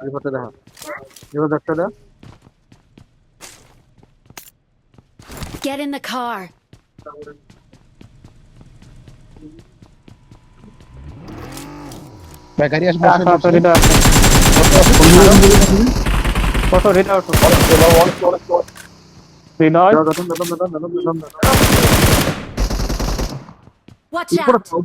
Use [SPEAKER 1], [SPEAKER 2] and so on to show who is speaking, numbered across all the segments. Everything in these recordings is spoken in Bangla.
[SPEAKER 1] রিপোর্টে দেখা রিপোর্ট দেখতে দে
[SPEAKER 2] Get in the car.
[SPEAKER 3] ভাই গাড়ি আসবে
[SPEAKER 1] আসো রিডা কত রিডা আউট রিডা
[SPEAKER 2] Watch
[SPEAKER 1] উপরে
[SPEAKER 2] out.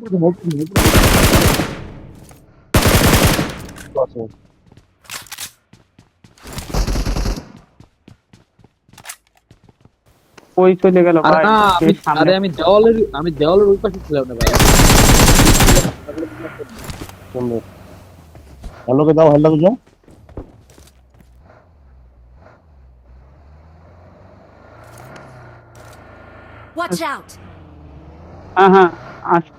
[SPEAKER 1] ওই চলে গেল
[SPEAKER 4] আরে
[SPEAKER 1] ভাই
[SPEAKER 4] না
[SPEAKER 1] এই সামনে
[SPEAKER 4] আরে আমি দেওয়ালের ওই পাশে ছিলাম না ভাই।
[SPEAKER 3] হ্যালোকে দাও হ্যালোকে যাও
[SPEAKER 2] Watch out.
[SPEAKER 1] হ্যাঁ হ্যাঁ আসো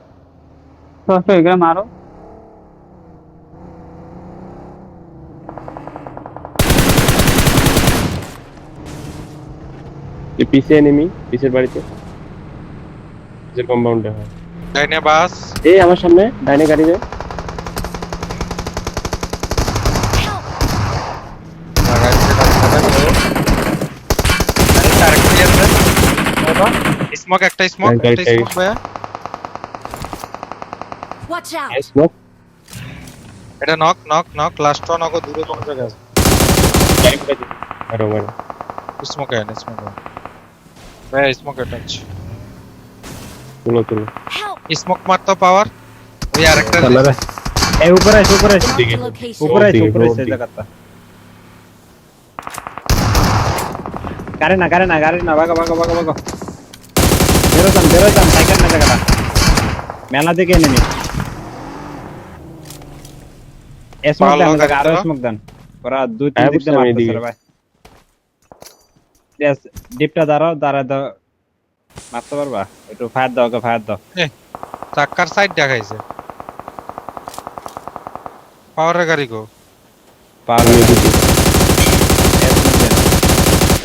[SPEAKER 1] আসো এখানে মারো
[SPEAKER 3] এই পিছে এনিমি পিছের বাড়িতে পিছের কম্পাউন্ডে হয়
[SPEAKER 5] ডাইনে বাস
[SPEAKER 3] এই আমার সামনে ডাইনে গাড়ি যায়
[SPEAKER 2] Help.
[SPEAKER 5] স্মোক একটা স্মোক
[SPEAKER 3] গাড়ি, গাড়ি।
[SPEAKER 5] ভাইয়া
[SPEAKER 2] Watch out.
[SPEAKER 3] স্মোক
[SPEAKER 5] এটা knock knock knock last one knock দূরে কোন জায়গায় আছে
[SPEAKER 3] আরো মানে
[SPEAKER 5] স্মোক এন্ড স্মোক ভাইয়া স্মোক টাচ
[SPEAKER 3] তুলো তুলো
[SPEAKER 2] Help.
[SPEAKER 5] স্মোক মারতো পাওয়ার ওই আরেকটা
[SPEAKER 1] এই উপরে আছে উপরে আছে
[SPEAKER 2] Mark the location.
[SPEAKER 1] উপরে আছে
[SPEAKER 3] দিকে,
[SPEAKER 1] উপরে
[SPEAKER 3] রোড
[SPEAKER 1] আছে
[SPEAKER 3] দিকে।
[SPEAKER 1] জায়গাটা গাড়ি না ভাগো বেরো যান সাইকেল না জায়গাটা মেলা দিকে নেমি স্মোক
[SPEAKER 5] পারলো
[SPEAKER 1] দেন আরো
[SPEAKER 5] গাড়িটা?
[SPEAKER 1] স্মোক দেন ওরা দুই তিন
[SPEAKER 3] হ্যাঁ,
[SPEAKER 1] দিক দিয়ে
[SPEAKER 3] বুঝলাম,
[SPEAKER 1] মারতেছে
[SPEAKER 3] এইদিকে।
[SPEAKER 1] রে ভাই यस ডিপটা দাঁড়াও মারতে পারবা একটু ফায়ার দাও
[SPEAKER 5] চাক্কার সাইড দেখাইছে পাওয়ারের গাড়ি গো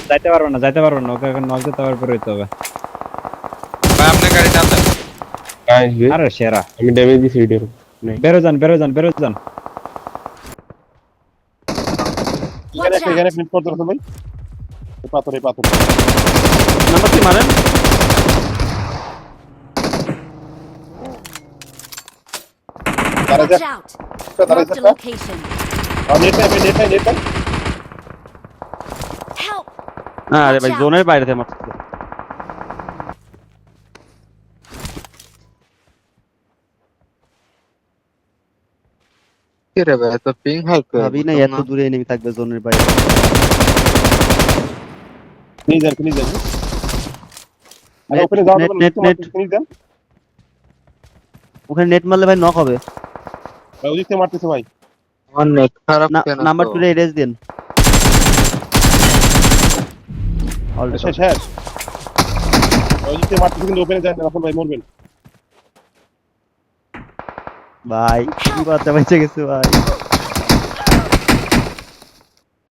[SPEAKER 1] যাইতে পারবো না ওকে এখন নক দিতে পারবে হইতে হবে
[SPEAKER 5] ভাই আপনি গাড়ি টান দেন
[SPEAKER 3] আসবে
[SPEAKER 1] আরে সেরা
[SPEAKER 3] আমি ড্যামেজ দিছি ভিডিওর নাই
[SPEAKER 1] বেরো যান
[SPEAKER 2] Watch out.
[SPEAKER 3] এখানে প্রিন্ট করতে হবে ভাই পাথরে
[SPEAKER 1] নাম্বার কি মারেন
[SPEAKER 2] Watch out. Mark the location.
[SPEAKER 3] Net
[SPEAKER 2] Help.
[SPEAKER 1] আরে ভাই
[SPEAKER 2] Watch out.
[SPEAKER 1] জোনের বাইরে থেকে মারছে
[SPEAKER 6] কি রে ভাই এত পিং হয় কই
[SPEAKER 7] ভাবি না এত দূরে এনিমি থাকবে জোনের বাইরে
[SPEAKER 3] প্লিজ আরে ওখানে যাও
[SPEAKER 7] নেট ওখানে নেট মারলে ভাই নক হবে
[SPEAKER 3] ভাই ওদিক থেকে মারতেছে ভাই
[SPEAKER 6] আমার নেট খারাপ কেন
[SPEAKER 7] নাম্বার 2 এ রেজ দেন
[SPEAKER 3] শেষ ওদিক থেকে মারতেছে কিন্তু ওপেনে যায় না রাফল ভাই মরবেন
[SPEAKER 7] ভাই কি বাচ্চা বেঁচে গেছে ভাই